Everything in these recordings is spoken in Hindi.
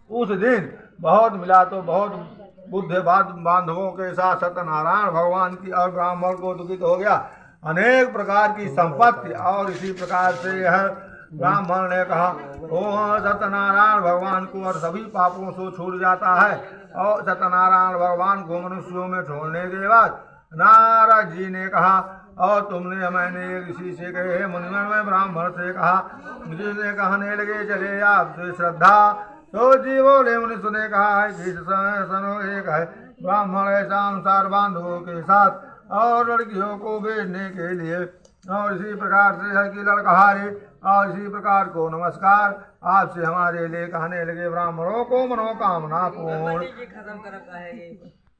उस दिन बहुत मिला तो बहुत बुद्ध बांधवों के साथ सत्यनारायण भगवान की और ब्राह्मण को दुखित हो गया अनेक प्रकार की संपत्ति। और इसी प्रकार से यह ब्राह्मण ने कहा ओ सत्यनारायण भगवान को और सभी पापों से छूट जाता है। और सत्यनारायण भगवान को मनुष्यों में छोड़ने के बाद नारद जी ने कहा और तुमने मैंने ऋषि से कहे मुनिमन में ब्राह्मण से कहा मुझे कहने लगे चले आपसे श्रद्धा। तो जी बोले मनुष्य ने कहा है कि सनो एक है ब्राह्मण ऐसा अनुसार बांधवों के साथ और लड़कियों को भेजने के लिए। और इसी प्रकार से है कि लड़कहारे और इसी प्रकार को नमस्कार आपसे हमारे लिए कहने लगे ब्राह्मणों को मनोकामना पूर्ण।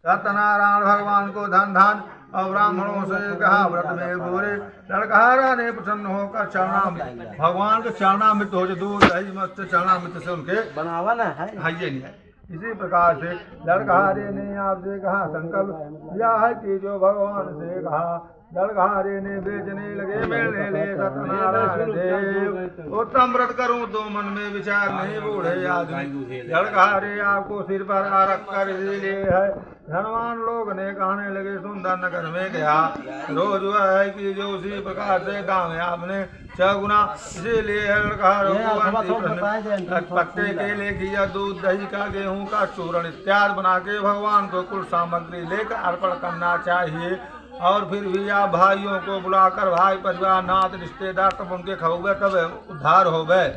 सत्यनारायण भगवान को धन धन और ब्राह्मणों से कहा व्रत में बोले। लड़कहारा ने प्रसन्न होकर चरणामृत भगवान के चरणामृत हो दूध दही मस्त चरणामृत से उनके बनावा ना है ये नहीं है। इसी प्रकार से लड़कहारे ने आपसे कहा संकल्प यह है कि जो भगवान से कहा। लड़कहारे ने बेचने लगे मिलने ले सत्यनारायण देव उत्तम व्रत करूं तो मन में विचार नहीं बूढ़े आदमी। लड़कहारे आपको सिर पर रख कर इसीलिए है। धनवान लोग ने कहने लगे सुंदर नगर में गया रोज वह है कि जो उसी प्रकार से दाम है आपने 6 गुना। इसीलिए पत्ते केले की या दूध दही का गेहूं का चूर्ण इत्यादि बना के भगवान को कुल सामग्री लेकर अर्पण करना चाहिए। और फिर भी आप भाइयों को बुलाकर भाई परिवार नाथ रिश्तेदार तब उनके खाओगे तब उद्धार हो गए।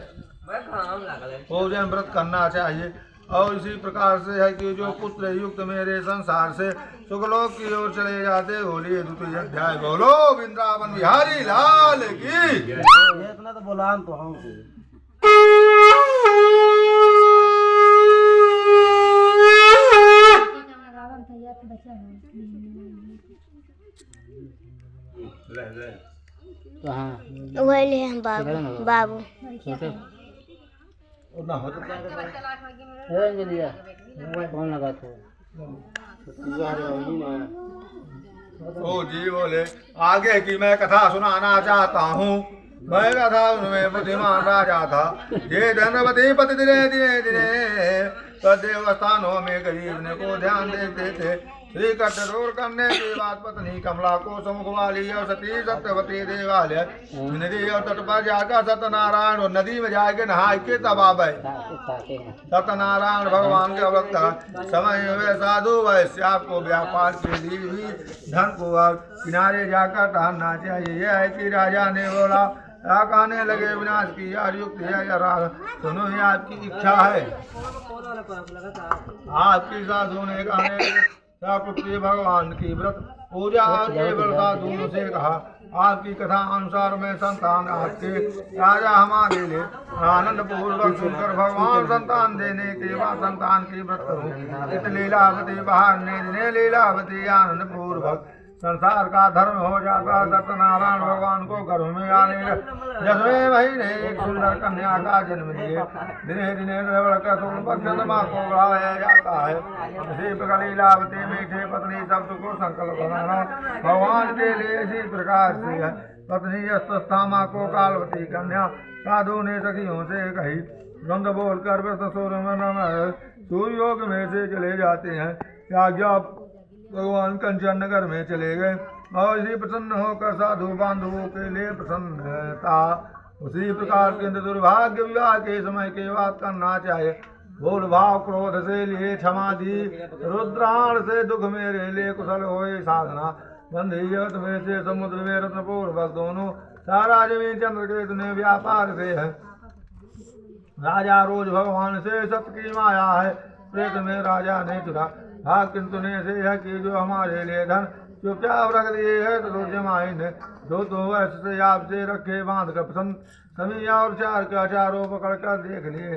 भोजन व्रत करना चाहिए। और इसी प्रकार से है कि जो पुत्र युक्त मेरे संसार से सुखलोक की ओर चले जाते बोलिए द्वितीय अध्याय बोलो वृंदावन बिहारी लाल की। इतना तो बोला तो हम वही हम बाबू बाबू कौन लगा था ओ जी बोले आगे की मैं कथा सुनाना चाहता हूँ। मैं कथा उनमें बुद्धिमान राजा था ये धनवती पति दिने दिने दिने सदैव स्थानों में गरीब ने को ध्यान देते थे। श्री कटोर करने के बाद पत्नी कमला को समुख वाली और सती सत्यवती देवालय नदी और तट पर जाकर सत्यनारायण और नदी में जाके नहा के तब आवे। सत्यनारायण भगवान के भक्त समय वे साधु वैश्य आपको व्यापार के लिए भी धन को और किनारे जाकर टहलना चाहिए। यह है कि राजा ने बोला कहने लगे विनाश की यार युक्त है या राग सुनो ये आपकी इच्छा है। आपकी साधु ने कहने पुत्री भगवान की व्रत पूजा केवल साधुओं से कहा आपकी कथा अनुसार में संतान आपके राजा हमारे लिए आनंद पूर्वक सुनकर भगवान संतान देने के बाद संतान की व्रत करूं। इत लीलावती बाहर ने लीलावती आनंद पूर्वक संसार का धर्म हो जाता। सत्यनारायण भगवान को गर्भ में आने 10वें महीने एक सुंदर कन्या का जन्म दिए। दिने दिने बढ़कर चंद्रमा को बढ़ाया जाता है। इसी प्रकार लीलावती मीठे पत्नी शब्द को संकल्प बनाना भगवान के लिए इसी प्रकार से है। पत्नी अस्तस्थामा को कालवती कन्या साधु ने सखियों से कही गंध बोलकर सूर्योग में से चले जाते हैं। त्याज्ञा भगवान कंचन नगर में चले गए और इसी प्रसन्न होकर साधु बांधवों के लिए प्रसन्न था। उसी प्रकार के दुर्भाग्य विवाह के समय के बात करना चाहिए। भूल भाव क्रोध से लिए क्षमा दी रुद्राण से दुख मेरे लिए कुशल होए साधना बंधी जगत में से समुद्र में रत्न पूर्वक दोनों सारा जमीन चंद्रकेतु ने व्यापार से है। राजा रोज भगवान से सत्य की माया है। प्रेत में राजा ने चुरा हाँ किंतु ने से है कि जो हमारे लिए धन चुपचाप रख दिए है तो जमाई ने 2 वर्ष से आपसे रखे बांध कर पसंद समी और चार के अचारों पकड़ कर देख लिए।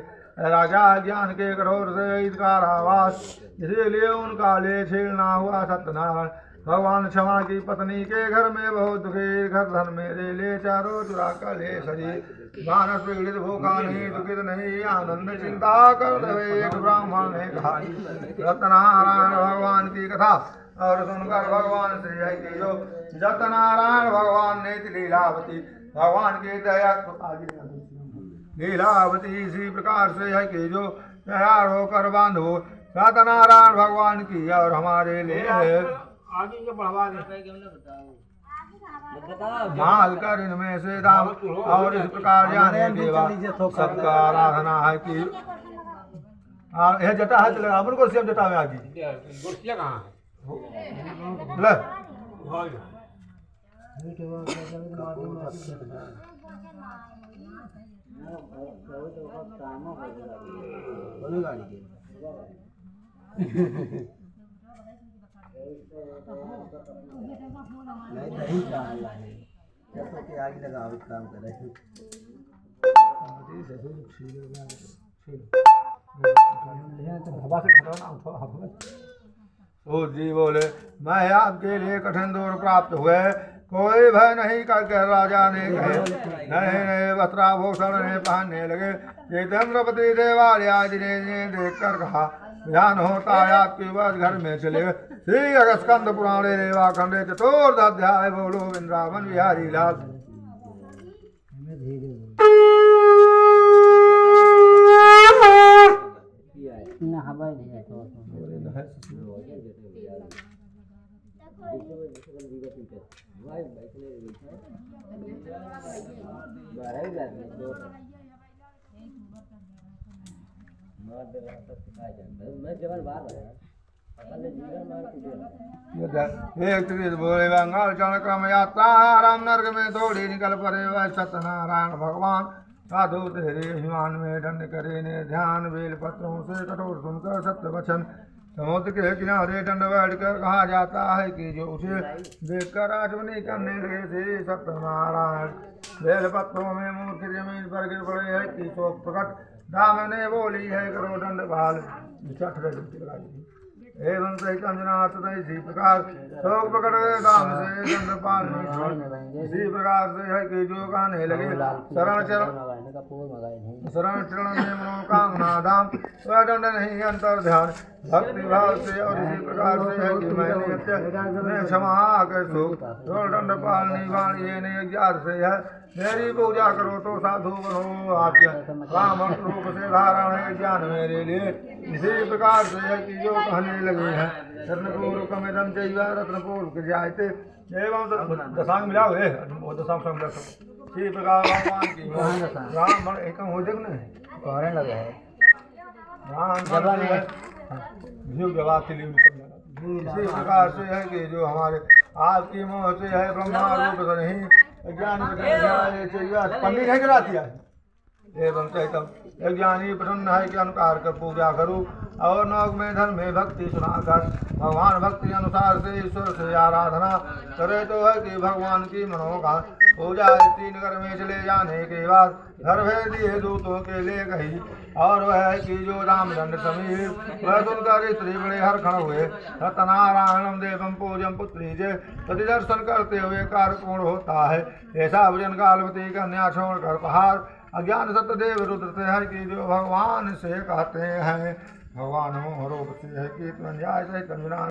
राजा ज्ञान के कठोर से कारावास इसीलिए उनका ले छेड़ना हुआ। सत्यनारायण भगवान क्षमा की पत्नी के घर में बहुत दुखी घर धन मेरे ले चारों चुरा कर ले सजी मानस पीड़ित भूखा नहीं दुखित नहीं आनंद चिंता कर दे। एक ब्राह्मण ने कहा सत्यनारायण भगवान की कथा और सुनकर भगवान से है कि जो सत्यनारायण भगवान ने लीलावती भगवान की दया लीलावती इसी प्रकार से है कि जो तैयार होकर बांधो सत्यनारायण भगवान की और हमारे लिए आगे के बढ़वा दे माल कर इनमें से दाम और इस प्रकार जाने के बाद सबका आराधना है कि यह जटा है चलेगा अपन को सेम जटा में आगी कुर्सियाँ कहाँ है ले नहीं दही चावल है जैसे कि आग लगा काम कर रहे हवा से खतरा उठा हवा तो जी बोले मैं आपके लिए कठिन दूर प्राप्त हुए कोई भय नहीं करके राजा ने कहे नए नए वस्त्राभूषण ने पहनने लगे चेतन्द्रपति देवालय ने देख कर कहा ध्यान होता है आपकी बस घर में चले गए श्री अगस्कंद पुराणे रेवा खंडे चतुर्थ अध्याय बोलो वृंदावन बिहारी लाल हवा नहीं है तो एक बोले बंगाल चरण क्रम यात्रा राम नर्ग में थोड़ी निकल पड़े वह सत्यनारायण भगवान साधु तेरे हिमान में दंड करे ने ध्यान बेल पत्रों से कठोर सुनकर सत्य वचन समुद्र के किनारे दंड बैठ कर कहा जाता है कि जो उसे देखकर आचमनी करने लगे थे सत्यनारायण बेल पत्रों में मूर्ति जमीन पर गिर पड़े है कि शोक प्रकट दाम ने बोली है करो दंड भाल एवं सही कंजनाथ इसी प्रकार शोक प्रकट दाम से दंड पाल इसी प्रकार से है कि जो कहने लगे शरण चरण में मनोकामना दाम वह दंड नहीं अंतर ध्यान भक्ति भाव से और इसी प्रकार से है कि मैंने क्षमा कर सुख दंड पालनी वाणी ये ने 11 से है मेरी पूजा करो तो साधु बनो आज्ञा काम रूप से धारण है ज्ञान मेरे लिए इसी प्रकार से है कि जो कहने लगे हैं रत्नपूर्व कमेदम चाहिए रत्नपूर्व के जायते एवं दशांग मिला हुए दशांग इसी प्रकार भगवान की राम एकम हो जग नहीं कहने लगे है इसी प्रकार से है कि जो हमारे आपकी मोह से है ब्रह्मा रूप से नहीं ज्ञान पंडित है गिराती है एवं कहता ज्ञानी प्रसन्न है कि अनुकार कर पूजा करूं और नौक में धर्म में भक्ति सुनाकर भगवान भक्ति अनुसार से ईश्वर से आराधना करे तो है कि भगवान की मनोका पूजा 3 घर में चले जाने के बाद घर भेज दिए दूतों के लिए कही और वह है कि जो रामदंड समीर वह सुनकर स्त्री बड़े हरखण हुए सत्यनारायणम देवम पूजम पुत्री जे प्रति दर्शन करते हुए कार्य पूर्ण होता है ऐसा भजन कालवती कन्या छोड़कर पहाड़ अज्ञान सत्यदेव रुद्र से है कि जो भगवान से कहते हैं भगवान मोह रूप से है कि